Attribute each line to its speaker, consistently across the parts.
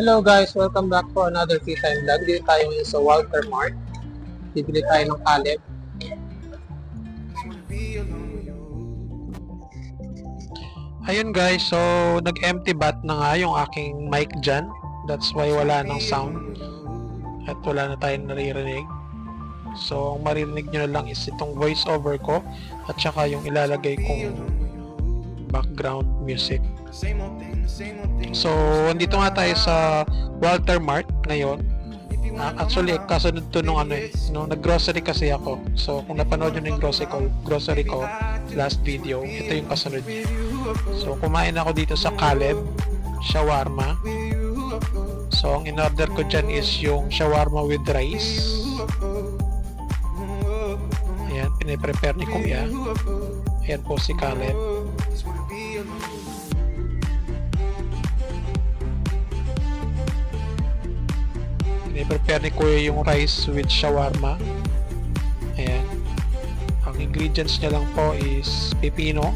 Speaker 1: Hello guys, welcome back for another tea time vlog. Dito tayo ngayon sa Walter Mart. Bibili tayo ng kaleb. Ayun guys, so nag-empty bat na nga yung aking mic dyan. That's why wala ng sound. At wala na tayong naririnig. So ang maririnig nyo na lang is itong voice over ko at saka yung ilalagay kong background music. So, andito nga tayo sa Walter Mart ngayon. Actually, kasunod to nung nag-grocery kasi ako. So, kung napanood nyo yung grocery ko, last video, ito yung kasunod niya. So, kumain ako dito sa Kaleb, shawarma. So, ang in-order ko dyan is yung shawarma with rice. Ayan, piniprepare ni Kuya. Ayan po si Kaleb. I-prepare ni Kuya yung rice with shawarma. Ayan. Ang ingredients niya lang po is pipino,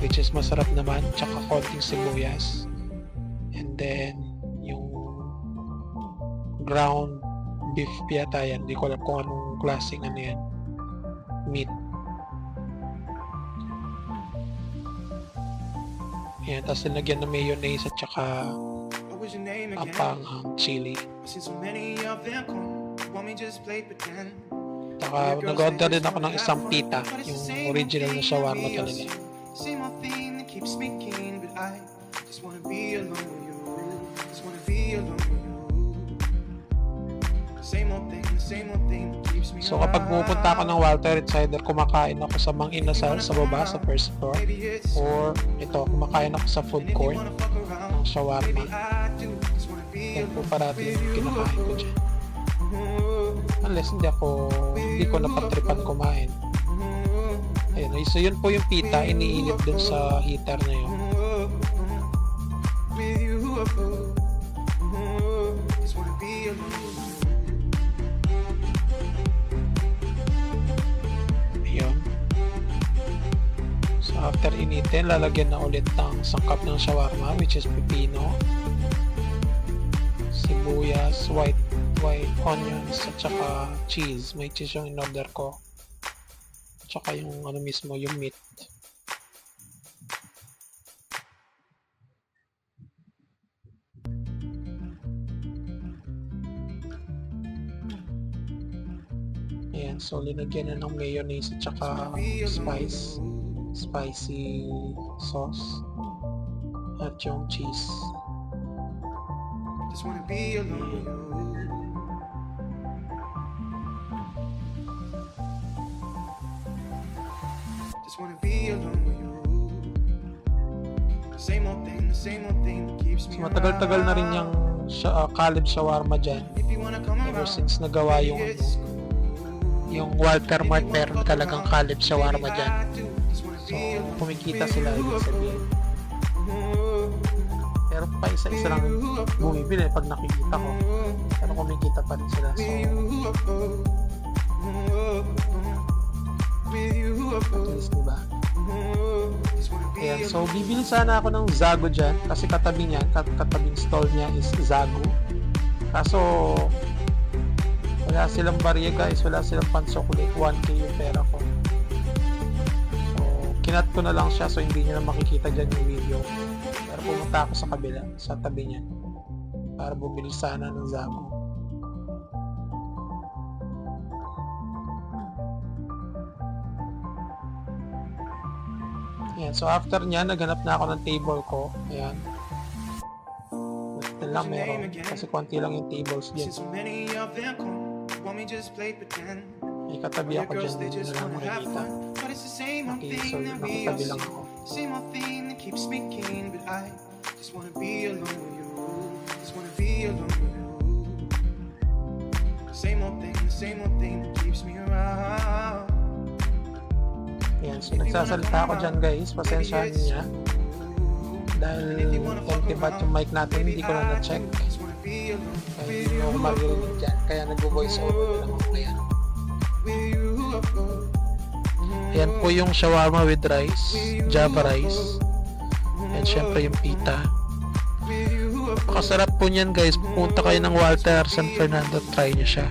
Speaker 1: which is masarap naman, tsaka konting sibuyas. And then, yung ground beef yata yan. Hindi ko alam kung anong klaseng yan. Meat. Ayan. Tapos nilagyan ng mayonnaise at tsaka chili. Saka nag-order din ako ng isang pita, yung original na shawarma talaga. So kapag pupunta ako ng Walter, it's either kumakain ako sa Mang Inasal sa baba, sa first floor, or ito, kumakain ako sa food court ng shawarma. Yan po parati yung kinakain ko dyan. Unless hindi ko napatripan kumain. Ayun, so yun po yung pita, iniinit dun sa heater na yun. Ayun. So after initin, lalagyan na ulit ng sangkap ng shawarma, which is pipino, sibuyas, white onions, at saka cheese. May cheese yung in-order ko. At saka yung mismo, yung meat. Ayan, so linagyan na ng mayonnaise at saka spicy sauce at yung cheese. Just wanna be alone with you. Just wanna be alone with you. Same old thing that keeps me. So, matagal-tagal na rin yung Kaleb shawarma dyan. Ever since nagawa yung Walter Mart, meron talagang Kaleb shawarma dyan. So, kumikita sila, ibig sabihin. Pero pa isa-isa lang bumibili pag nakikita ko. Pero kumikita pa rin sila. So, at least, diba? Ayan, so bibili sana ako ng Zago dyan kasi katabi niya, katabing stall niya is Zago. Kaso wala silang barya guys, wala silang pan-chocolate. 1K yung pera ko. So, kinat ko na lang siya so hindi niya na makikita dyan yung video. Pero pumunta ako sa kabila, sa tabi niya para bumili sana ng Zago. Ayan, so after niya, naghanap na ako ng table ko. Ayan. Ito lang meron. Kasi konti lang yung tables dyan. May katabi ako dyan. Hindi na lang makikita. Okay, so nakatabi lang ako. Same old thing that keeps me around. Ayan, so nagsasalita ako dyan guys, pasensyahan niya dahil empty bat yung mic natin, hindi ko na na-check kaya hindi ako maririnig dyan, kaya nag-voice over lang ako. Ayan po yung shawarma with rice, java rice, and syempre yung pita. Napakasarap po niyan guys. Pupunta kayo ng Walter San Fernando, try nyo siya.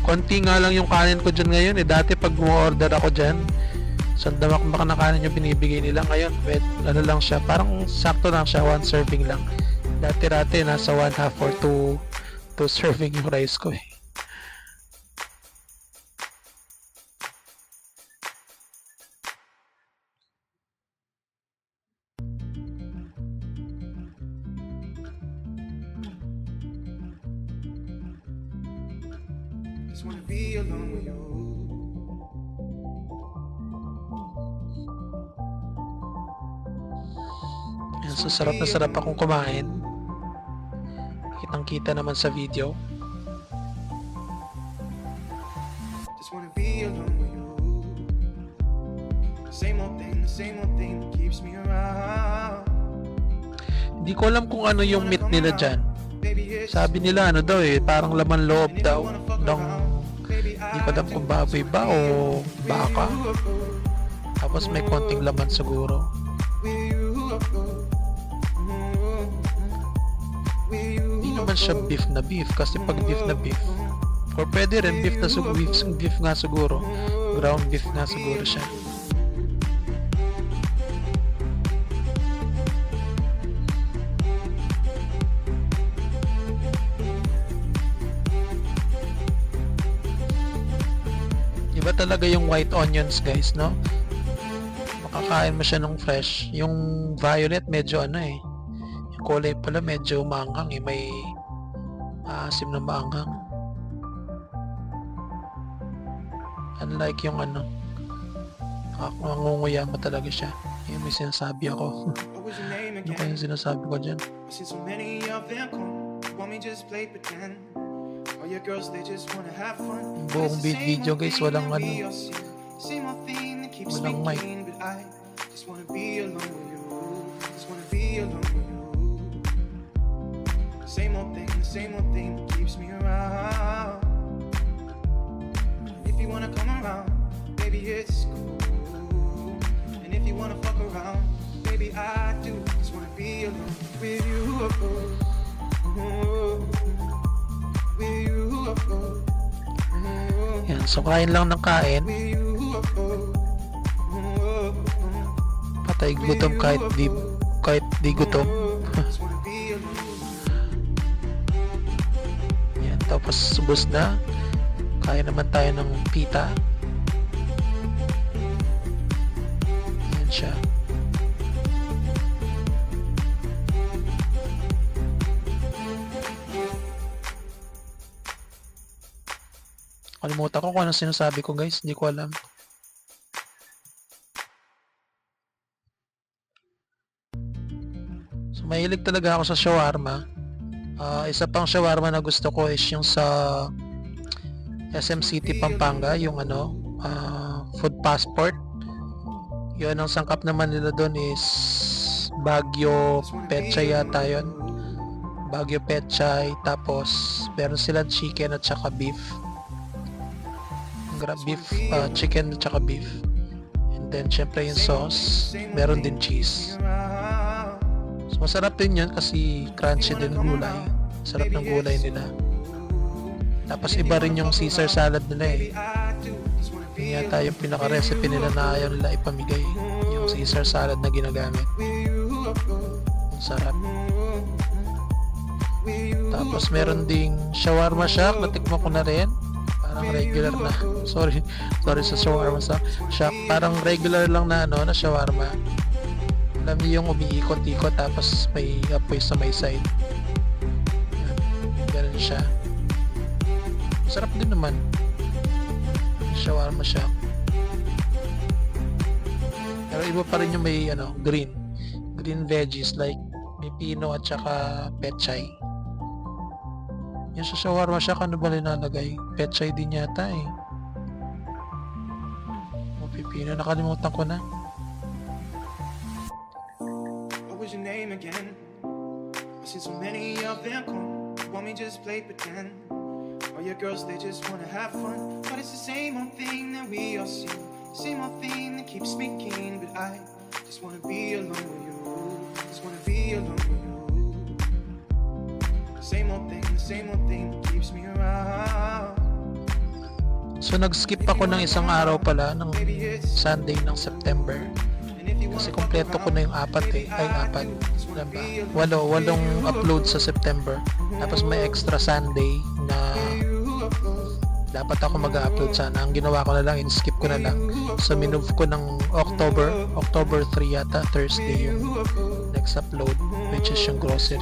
Speaker 1: Konti nga lang yung kanin ko dyan ngayon eh. Dati pag mu-order ako dyan, sandamak-mak na kanin yung binibigay nila. Ngayon, ano lang siya, parang sakto lang siya, 1 serving lang. Dati-rati, nasa 1/2 or 2 serving yung rice ko eh.
Speaker 2: Just wanna be alone with you.
Speaker 1: Yan, so sarap na sarap akong kumain. Kitang-kita naman sa video.
Speaker 2: Just wanna be alone with you. The same old thing that keeps me around.
Speaker 1: Hindi ko alam kung ano yung meat nila dyan. Sabi nila ano daw eh, parang laman loob daw ng, hindi ko alam kung baboy ba o baka. Tapos may konting laman siguro. Hindi naman siya beef na beef, kasi pag beef na beef, or pwede rin beef na beef nga siguro, ground beef nga siguro siya. Iba talaga yung white onions guys, no? Makakain mo siya ng fresh. Yung violet medyo ano eh, yung kulay pala medyo maanghang eh, may asim na maanghang. Unlike yung ano, mangunguya mo talaga siya. Yung may sinasabi ako.
Speaker 2: What was your name
Speaker 1: Ano
Speaker 2: again?
Speaker 1: kaya yung sinasabi ko dyan?
Speaker 2: I see so many of them come. Want me just play pretend? All your girls, they just wanna have fun.
Speaker 1: Yung buong video guys, walang ano,
Speaker 2: Same old thing that keeps me
Speaker 1: walang mic.
Speaker 2: clean, but I just wanna be alone with you. Just wanna be alone with you. Same old thing that keeps me around. If you wanna come around, baby, it's cool. And if you wanna fuck around, baby, I do. Just wanna be alone with you. With you.
Speaker 1: Yan, so kain lang ng kain.
Speaker 2: With you.
Speaker 1: Patay gutom kahit di gutom.
Speaker 2: Just wanna be alone.
Speaker 1: Yan, tapos subos na. Kain naman tayo ng pita. Yan siya. Kalimutan ko kung anong sinasabi ko guys, hindi ko alam. So mahilig talaga ako sa shawarma. Isa pang shawarma na gusto ko is yung sa SM City Pampanga, yung ano, Food Passport. Yun, ang sangkap naman nila doon is Baguio Pechay yata yun. Baguio Pechay, tapos meron silang chicken at saka beef. Beef, chicken at saka beef. And then syempre yung sauce, meron din cheese. So masarap din yun kasi crunchy din gulay. Sarap ng gulay nila. Tapos iba rin yung Caesar salad nila eh. Yun yata yung pinaka-recipe nila na ayaw nila ipamigay. Yung Caesar salad na ginagamit. Ang sarap. Tapos meron ding shawarma shack, natikman ko na rin. Parang regular na. Sorry sa shawarma shack. Parang regular lang na ano, na shawarma. Alam niyo yung umiikot-ikot tapos may apoy sa may side. Yan. Ganun siya. Sarap din naman. Shawarma shack. Pero iba pa rin yung may ano, green veggies like pipino at saka pechay. Yung sa shawarma shack, ano ba linalagay? Pechay din yata eh. O pipino, nakalimutan ko na.
Speaker 2: What was your name again? I've seen so many of them come. Want me just play pretend? All your girls, they just wanna have fun. But it's the same old thing that we all see. Same old thing that keeps me keen. But I just wanna be alone with you. be alone with you. The same old thing that keeps me around.
Speaker 1: So nag-skip ako ng isang araw pala ng Sunday ng September. Kasi kompleto ko na yung apat. Wala ba? Walong upload sa September. Tapos may extra Sunday na dapat ako mag-upload sana. Ang ginawa ko na lang, in-skip ko na lang. So minove ko ng October 3 yata, Thursday yung next upload, which is yung grocery.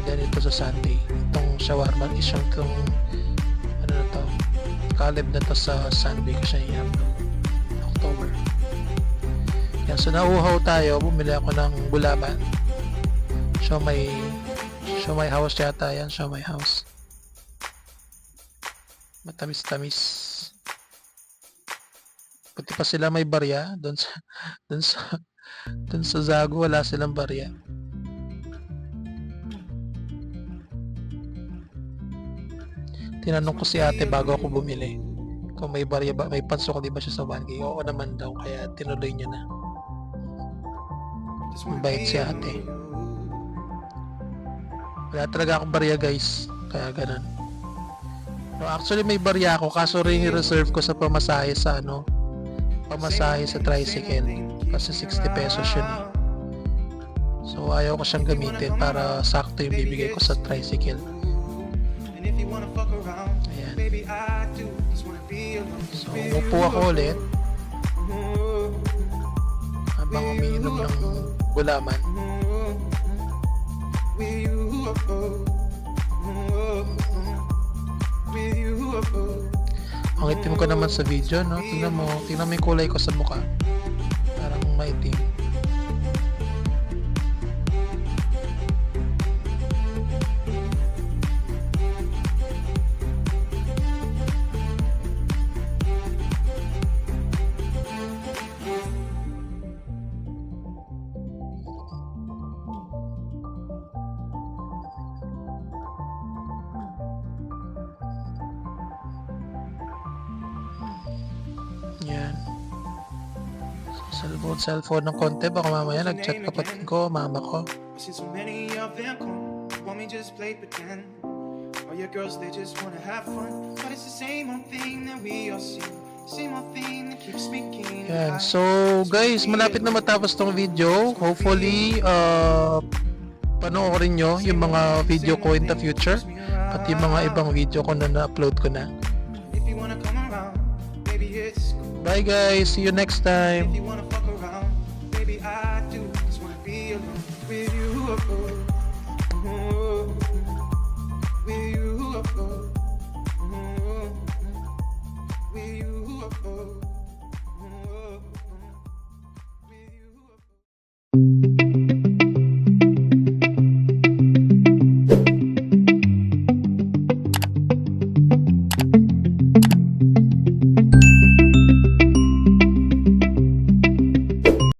Speaker 1: Then ito sa Sunday. Itong shawarma is yung ano na to, collab na to sa Sunday ko siya i-upload. October. Yan, so nauuhaw tayo. Bumili ako ng gulaman. Show my house yata yan. Show my house. Matamis-tamis. Pati pa sila may barya. Doon sa Zago wala silang barya. Tinanong ko si ate bago ako bumili kung may barya ba, may pansok di ba siya sa 1K. Oo naman daw, kaya tinuloy niya na. Mabait si ate. Wala talaga akong barya guys, kaya ganun. No, actually may barya ako, kaso rin i-reserve ko sa pamasahe sa pamasahe sa tricycle, kasi 60 pesos yun eh. So ayaw ko siyang gamitin para sakto yung bibigay ko sa tricycle. Ayan. So umupo ako ulit habang umiinom ng gulaman. Ang itim ko naman sa video, no? Tingnan mo yung kulay ko sa mukha. Parang maitim. Yan. Cellphone ng konti. Baka mamaya nag-chat kapatid ko, mama ko.
Speaker 2: I've seen so many of them come, want me just play pretend. All your girls, they just wanna have fun, but it's the same old thing that we all see. Same old thing that keeps making.
Speaker 1: Yan. So, guys, malapit na matapos tong video. Hopefully, panoorin nyo yung mga video ko in the future. At yung mga ibang video ko na na-upload ko na.
Speaker 2: If you wanna come around, baby, it's cool.
Speaker 1: Bye guys. See you next time.
Speaker 2: If you wanna fuck around, baby, I do just wanna be alone with you.